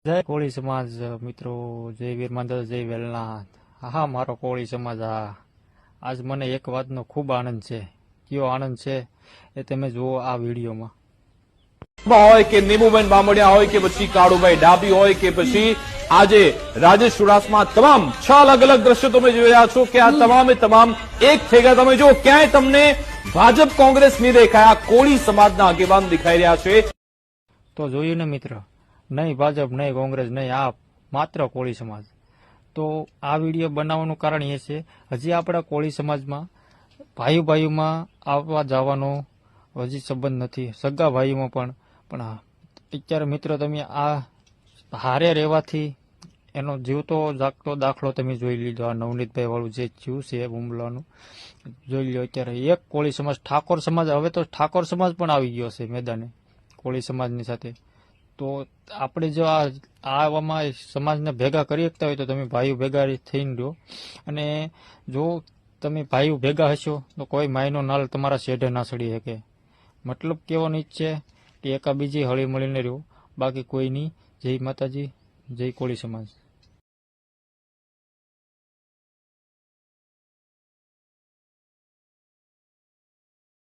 જય કોળી સમાજ મિત્રો, જય વીર માંધવ, જય વેલનાથ. હા, મારો કોળી સમાજ. આજ મને એક વાતનો ખૂબ આનંદ છે. કયો આનંદ છે એ તમે જુઓ આ વિડીયોમાં. હોય કે નીમુબેન બામણિયા હોય કે પછી કાળુભાઈ ડાભી હોય કે પછી આજે રાજેશ ચુડાસમા, તમામ 6 અલગ અલગ દ્રશ્યો તમે જોઈ રહ્યા છો કે આ તમામે તમામ એક થઈ ગયા. તમે જો ક્યાંય તમને ભાજપ કોંગ્રેસ નહીં દેખાયા, કોળી સમાજના આગેવાન દેખાઈ રહ્યા છે. તો જોયું ને મિત્ર, નહીં ભાજપ, નહીં કોંગ્રેસ, નહીં આપ, માત્ર કોળી સમાજ. તો આ વિડીયો બનાવવાનું કારણ એ છે, હજી આપણા કોળી સમાજમાં ભાઈઓમાં આવવા જવાનો હજી સંબંધ નથી, સગા ભાઈઓમાં પણ અત્યારે મિત્રો તમે આ હારે રહેવાથી એનો જીવતો જાગતો દાખલો તમે જોઈ લીધો. આ નવનીતભાઈ વાળું જે થયું છે હુમલાનું જોઈ લો. અત્યારે એક કોળી સમાજ, ઠાકોર સમાજ, હવે તો ઠાકોર સમાજ પણ આવી ગયો છે મેદાને કોળી સમાજની સાથે. તો આપણે જો આવામાં સમાજને ભેગા કરી શકતા હોય તો તમે ભાઈઓ ભેગા થઈને રહો. અને જો તમે ભાઈઓ ભેગા હશો તો કોઈ માયનો નાલ તમારા શેઢે ના સડી શકે. મતલબ કેવો નીચ છે કે એકાબીજી હળી મળીને રહ્યો, બાકી કોઈ નહીં. જય માતાજી, જય કોળી સમાજ.